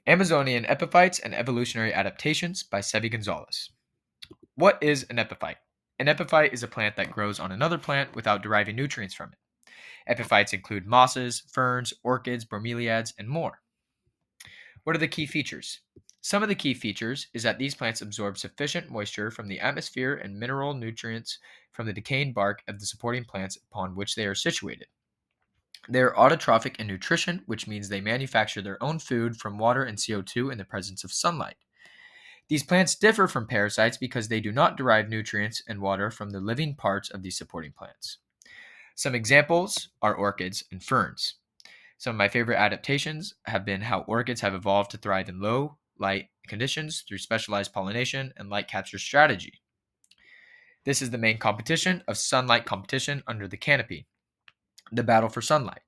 Amazonian Epiphytes and Evolutionary Adaptations by Seve Gonzales. What is an epiphyte? An epiphyte is a plant that grows on another plant without deriving nutrients from it. Epiphytes include mosses, ferns, orchids, bromeliads, and more. What are the key features? Some of the key features is that these plants absorb sufficient moisture from the atmosphere and mineral nutrients from the decaying bark of the supporting plants upon which they are situated. They are autotrophic in nutrition, which means they manufacture their own food from water and CO2 in the presence of sunlight. These plants differ from parasites because they do not derive nutrients and water from the living parts of these supporting plants. Some examples are orchids and ferns. Some of my favorite adaptations have been how orchids have evolved to thrive in low light conditions through specialized pollination and light capture strategy. This is the main competition of sunlight competition under the canopy, the battle for sunlight.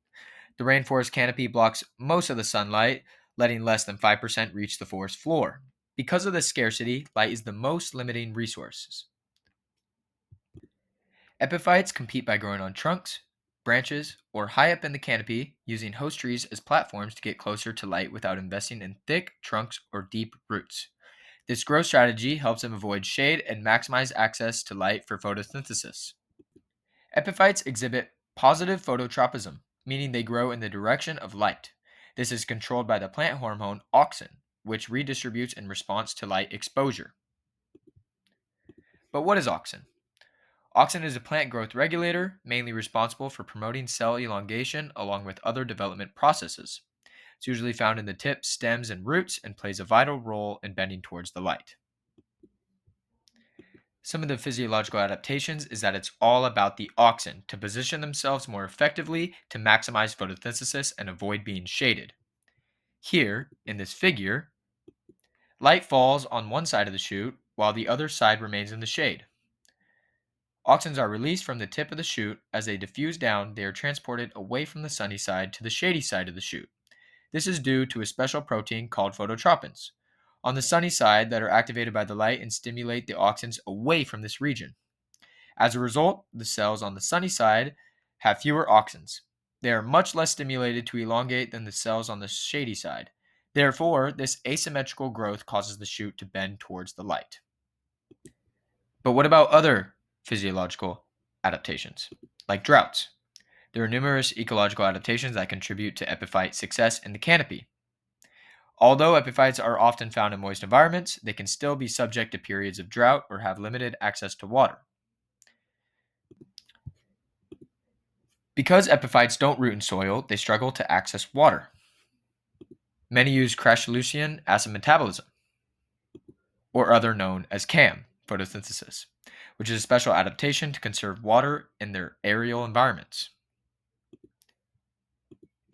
The rainforest canopy blocks most of the sunlight, letting less than 5% reach the forest floor. Because of this scarcity, light is the most limiting resource. Epiphytes compete by growing on trunks, branches, or high up in the canopy, using host trees as platforms to get closer to light without investing in thick trunks or deep roots. This growth strategy helps them avoid shade and maximize access to light for photosynthesis. Epiphytes exhibit positive phototropism, meaning they grow in the direction of light. This is controlled by the plant hormone auxin, which redistributes in response to light exposure. But what is auxin? Auxin is a plant growth regulator, mainly responsible for promoting cell elongation along with other development processes. It's usually found in the tips, stems, and roots and plays a vital role in bending towards the light. Some of the physiological adaptations is that it's all about the auxin to position themselves more effectively to maximize photosynthesis and avoid being shaded. Here, in this figure, light falls on one side of the shoot while the other side remains in the shade. Auxins are released from the tip of the shoot. As they diffuse down, they are transported away from the sunny side to the shady side of the shoot. This is due to a special protein called phototropins on the sunny side that are activated by the light and stimulate the auxins away from this region. As a result, the cells on the sunny side have fewer auxins. They are much less stimulated to elongate than the cells on the shady side. Therefore, this asymmetrical growth causes the shoot to bend towards the light. But what about other physiological adaptations, like droughts? There are numerous ecological adaptations that contribute to epiphyte success in the canopy. Although epiphytes are often found in moist environments, they can still be subject to periods of drought or have limited access to water. Because epiphytes don't root in soil, they struggle to access water. Many use crassulacean acid metabolism, or other known as CAM, photosynthesis, which is a special adaptation to conserve water in their aerial environments.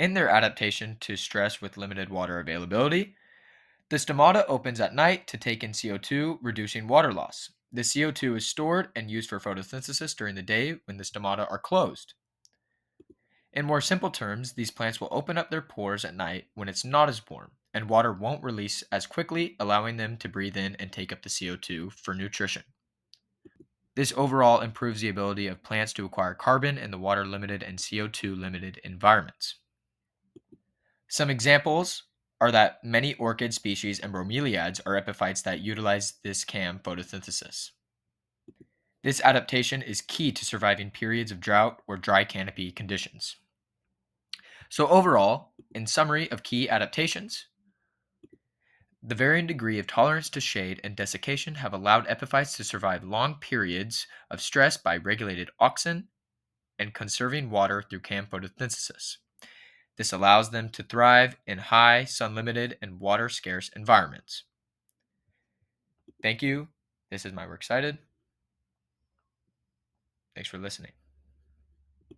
In their adaptation to stress with limited water availability, the stomata opens at night to take in CO2, reducing water loss. The CO2 is stored and used for photosynthesis during the day when the stomata are closed. In more simple terms, these plants will open up their pores at night when it's not as warm, and water won't release as quickly, allowing them to breathe in and take up the CO2 for nutrition. This overall improves the ability of plants to acquire carbon in the water limited and CO2 limited environments. Some examples are that many orchid species and bromeliads are epiphytes that utilize this CAM photosynthesis. This adaptation is key to surviving periods of drought or dry canopy conditions. So overall, in summary of key adaptations, the varying degree of tolerance to shade and desiccation have allowed epiphytes to survive long periods of stress by regulated auxin and conserving water through CAM photosynthesis. This allows them to thrive in high, sun-limited, and water-scarce environments. Thank you. This is my works cited. Thanks for listening.